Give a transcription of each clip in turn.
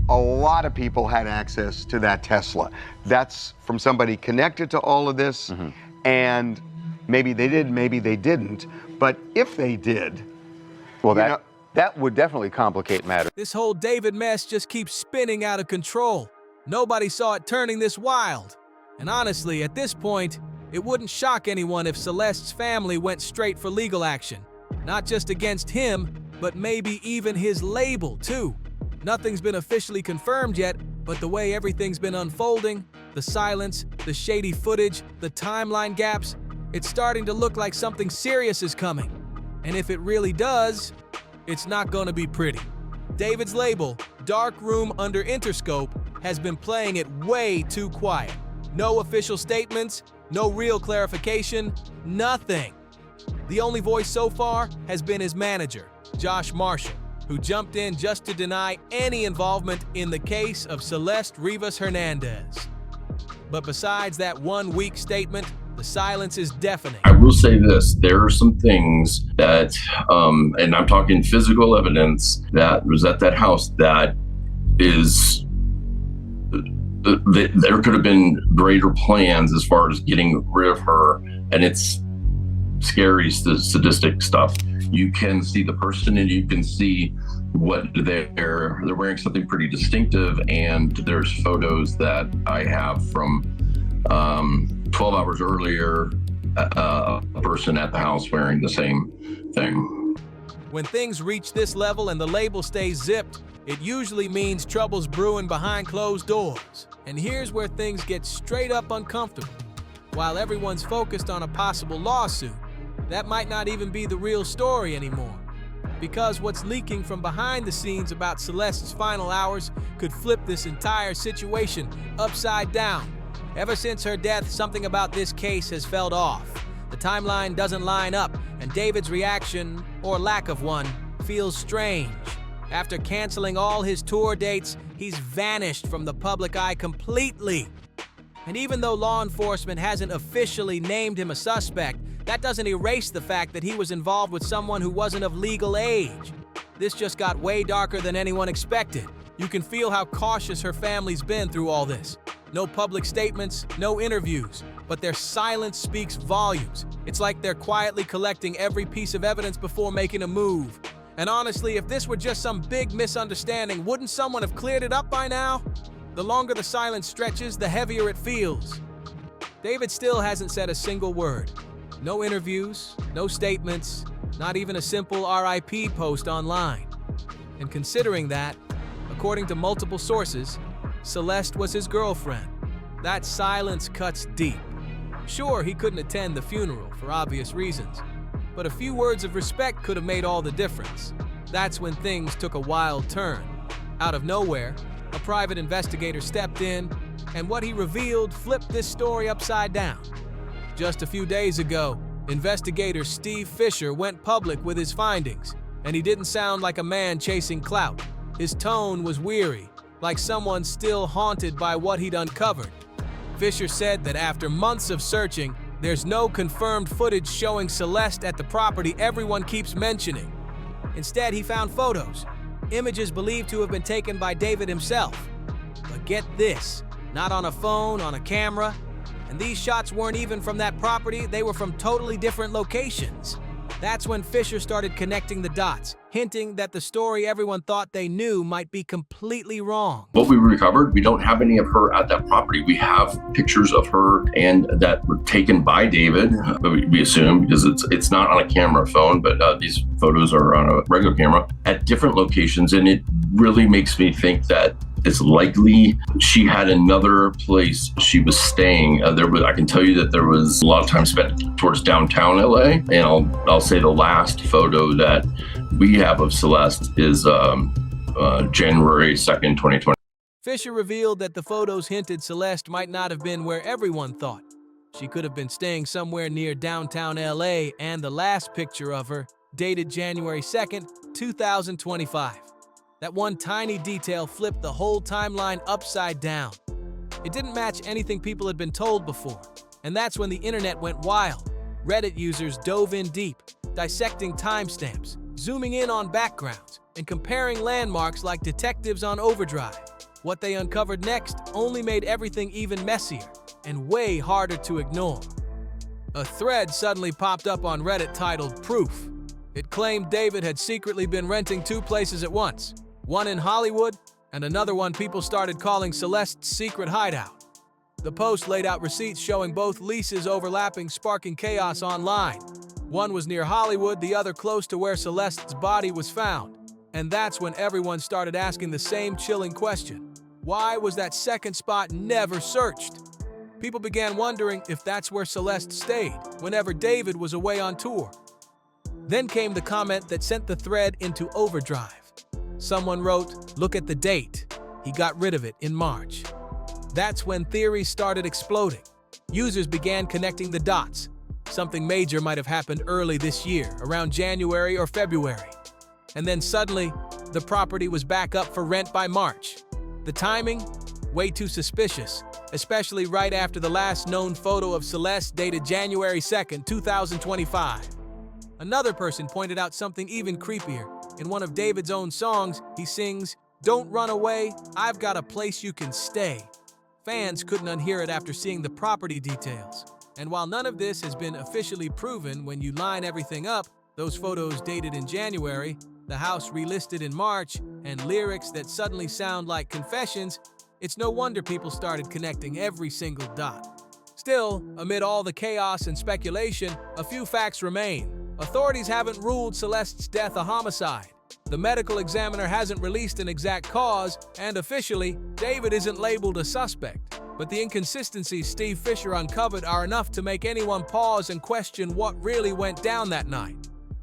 a lot of people had access to that Tesla. That's from somebody connected to all of this, and maybe they did, maybe they didn't. But if they did, well, that would definitely complicate matters. This whole David mess just keeps spinning out of control. Nobody saw it turning this wild. And honestly, at this point, it wouldn't shock anyone if Celeste's family went straight for legal action. Not just against him, but maybe even his label, too. Nothing's been officially confirmed yet, but the way everything's been unfolding, the silence, the shady footage, the timeline gaps, it's starting to look like something serious is coming. And if it really does, it's not gonna be pretty. David's label, Dark Room Under Interscope, has been playing it way too quiet. No official statements, no real clarification, nothing. The only voice so far has been his manager, Josh Marshall, who jumped in just to deny any involvement in the case of Celeste Rivas Hernandez. But besides that one weak statement, the silence is deafening. I will say this, there are some things that, and I'm talking physical evidence that was at that house that is, there could have been greater plans as far as getting rid of her, and it's scary, sadistic stuff. You can see the person and you can see what they're wearing something pretty distinctive, and there's photos that I have from 12 hours earlier, a person at the house wearing the same thing. When things reach this level and the label stays zipped, it usually means trouble's brewing behind closed doors. And here's where things get straight up uncomfortable. While everyone's focused on a possible lawsuit, that might not even be the real story anymore. Because what's leaking from behind the scenes about Celeste's final hours could flip this entire situation upside down. Ever since her death, something about this case has felt off. The timeline doesn't line up, and David's reaction, or lack of one, feels strange. After canceling all his tour dates, he's vanished from the public eye completely. And even though law enforcement hasn't officially named him a suspect, that doesn't erase the fact that he was involved with someone who wasn't of legal age. This just got way darker than anyone expected. You can feel how cautious her family's been through all this. No public statements, no interviews, but their silence speaks volumes. It's like they're quietly collecting every piece of evidence before making a move. And honestly, if this were just some big misunderstanding, wouldn't someone have cleared it up by now? The longer the silence stretches, the heavier it feels. David still hasn't said a single word. No interviews, no statements, not even a simple RIP post online. And considering that, according to multiple sources, Celeste was his girlfriend. That silence cuts deep. Sure, he couldn't attend the funeral for obvious reasons, but a few words of respect could have made all the difference. That's when things took a wild turn. Out of nowhere, a private investigator stepped in, and what he revealed flipped this story upside down. Just a few days ago, investigator Steve Fisher went public with his findings, and he didn't sound like a man chasing clout. His tone was weary, like someone still haunted by what he'd uncovered. Fisher said that after months of searching, there's no confirmed footage showing Celeste at the property everyone keeps mentioning. Instead, he found photos, images believed to have been taken by David himself. But get this, not on a phone, on a camera. And these shots weren't even from that property, they were from totally different locations. That's when Fisher started connecting the dots, hinting that the story everyone thought they knew might be completely wrong. What we recovered, we don't have any of her at that property. We have pictures of her and that were taken by David, we assume, because it's not on a camera phone, but these photos are on a regular camera at different locations. And it really makes me think that it's likely she had another place she was staying. I can tell you that there was a lot of time spent towards downtown LA. And I'll say the last photo that we have of Celeste is January 2nd, 2020. Fisher revealed that the photos hinted Celeste might not have been where everyone thought. She could have been staying somewhere near downtown LA, and the last picture of her, dated January 2nd, 2025. That one tiny detail flipped the whole timeline upside down. It didn't match anything people had been told before, and that's when the internet went wild. Reddit users dove in deep, dissecting timestamps, zooming in on backgrounds, and comparing landmarks like detectives on overdrive. What they uncovered next only made everything even messier and way harder to ignore. A thread suddenly popped up on Reddit titled Proof. It claimed David had secretly been renting two places at once, one in Hollywood and another one people started calling Celeste's secret hideout. The post laid out receipts showing both leases overlapping, sparking chaos online. One was near Hollywood, the other close to where Celeste's body was found. And that's when everyone started asking the same chilling question. Why was that second spot never searched? People began wondering if that's where Celeste stayed whenever David was away on tour. Then came the comment that sent the thread into overdrive. Someone wrote, "Look at the date. He got rid of it in March." That's when theories started exploding. Users began connecting the dots. Something major might have happened early this year, around January or February. And then suddenly, the property was back up for rent by March. The timing? Way too suspicious, especially right after the last known photo of Celeste dated January 2nd, 2025. Another person pointed out something even creepier. In one of David's own songs, he sings, "Don't run away, I've got a place you can stay." Fans couldn't unhear it after seeing the property details. And while none of this has been officially proven, when you line everything up, those photos dated in January, the house relisted in March, and lyrics that suddenly sound like confessions, it's no wonder people started connecting every single dot. Still, amid all the chaos and speculation, a few facts remain. Authorities haven't ruled Celeste's death a homicide. The medical examiner hasn't released an exact cause, and officially, David isn't labeled a suspect. But the inconsistencies Steve Fisher uncovered are enough to make anyone pause and question what really went down that night.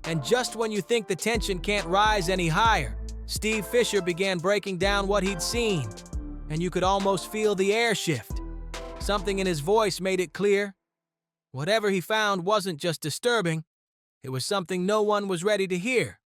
And just when you think the tension can't rise any higher, Steve Fisher began breaking down what he'd seen. And you could almost feel the air shift. Something in his voice made it clear. Whatever he found wasn't just disturbing, it was something no one was ready to hear.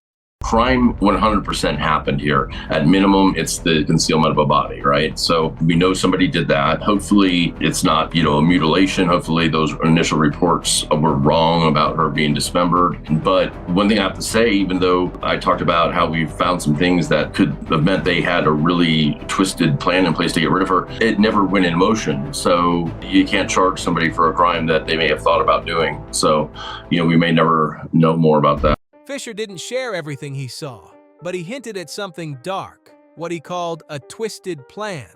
Crime 100% happened here. At minimum, it's the concealment of a body, right? So we know somebody did that. Hopefully it's not, a mutilation. Hopefully those initial reports were wrong about her being dismembered. But one thing I have to say, even though I talked about how we found some things that could have meant they had a really twisted plan in place to get rid of her, it never went in motion. So you can't charge somebody for a crime that they may have thought about doing. So, we may never know more about that. Fisher didn't share everything he saw, but he hinted at something dark, what he called a twisted plan.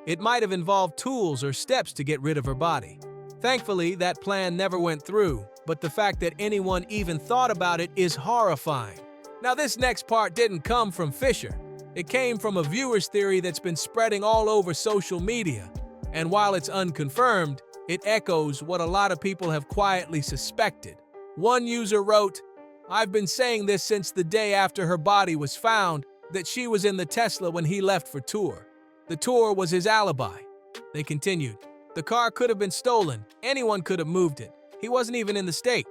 It might have involved tools or steps to get rid of her body. Thankfully, that plan never went through, but the fact that anyone even thought about it is horrifying. Now, this next part didn't come from Fisher. It came from a viewer's theory that's been spreading all over social media. And while it's unconfirmed, it echoes what a lot of people have quietly suspected. One user wrote, "I've been saying this since the day after her body was found, that she was in the Tesla when he left for tour. The tour was his alibi." They continued, "The car could have been stolen. Anyone could have moved it. He wasn't even in the state."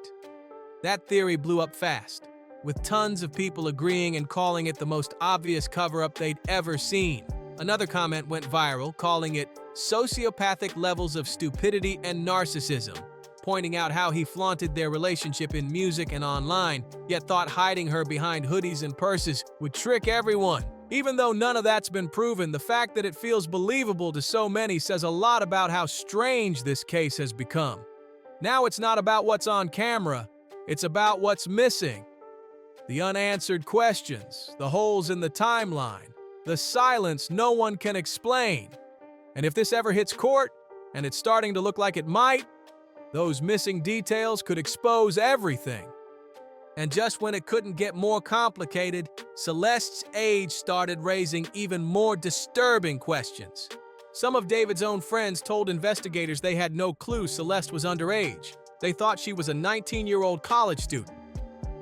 That theory blew up fast, with tons of people agreeing and calling it the most obvious cover-up they'd ever seen. Another comment went viral, calling it sociopathic levels of stupidity and narcissism, pointing out how he flaunted their relationship in music and online, yet thought hiding her behind hoodies and purses would trick everyone. Even though none of that's been proven, the fact that it feels believable to so many says a lot about how strange this case has become. Now it's not about what's on camera, it's about what's missing. The unanswered questions, the holes in the timeline, the silence no one can explain. And if this ever hits court, and it's starting to look like it might, those missing details could expose everything. And just when it couldn't get more complicated, Celeste's age started raising even more disturbing questions. Some of David's own friends told investigators they had no clue Celeste was underage. They thought she was a 19-year-old college student.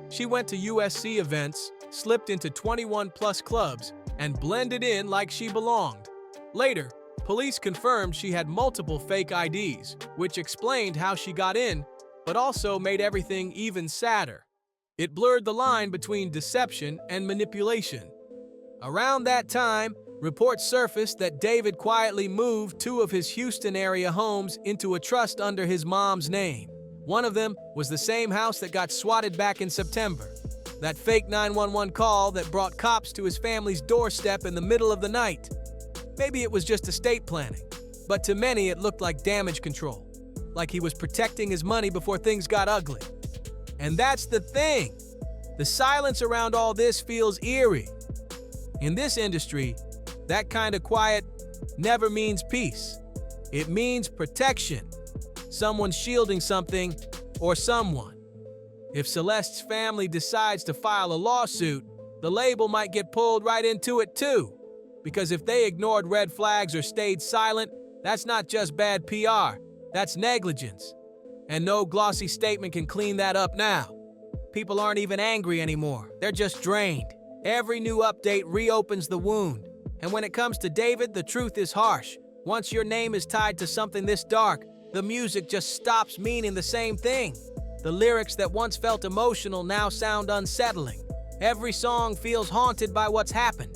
She went to USC events, slipped into 21-plus clubs, and blended in like she belonged. Later, police confirmed she had multiple fake IDs, which explained how she got in, but also made everything even sadder. It blurred the line between deception and manipulation. Around that time, reports surfaced that David quietly moved two of his Houston-area homes into a trust under his mom's name. One of them was the same house that got swatted back in September. That fake 911 call that brought cops to his family's doorstep in the middle of the night. maybe it was just estate planning. But to many, it looked like damage control, like he was protecting his money before things got ugly. And that's the thing. The silence around all this feels eerie. In this industry, that kind of quiet never means peace. It means protection. Someone shielding something or someone. If Celeste's family decides to file a lawsuit, the label might get pulled right into it too. Because if they ignored red flags or stayed silent, that's not just bad PR, that's negligence. And no glossy statement can clean that up now. People aren't even angry anymore, they're just drained. Every new update reopens the wound. And when it comes to David, the truth is harsh. Once your name is tied to something this dark, the music just stops meaning the same thing. The lyrics that once felt emotional now sound unsettling. Every song feels haunted by what's happened.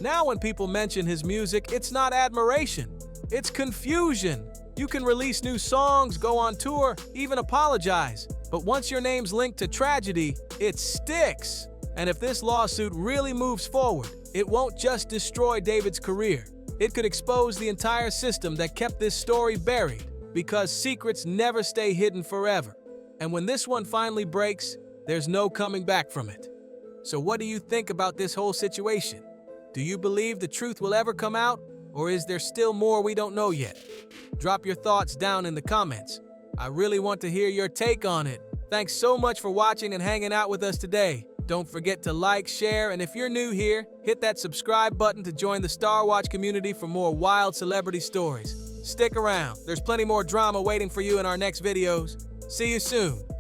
Now when people mention his music, it's not admiration, it's confusion. You can release new songs, go on tour, even apologize. But once your name's linked to tragedy, it sticks. And if this lawsuit really moves forward, it won't just destroy David's career. It could expose the entire system that kept this story buried, because secrets never stay hidden forever. And when this one finally breaks, there's no coming back from it. So what do you think about this whole situation? Do you believe the truth will ever come out, or is there still more we don't know yet? Drop your thoughts down in the comments. I really want to hear your take on it. Thanks so much for watching and hanging out with us today. Don't forget to like, share, and if you're new here, hit that subscribe button to join the Star Watch community for more wild celebrity stories. Stick around, there's plenty more drama waiting for you in our next videos. See you soon.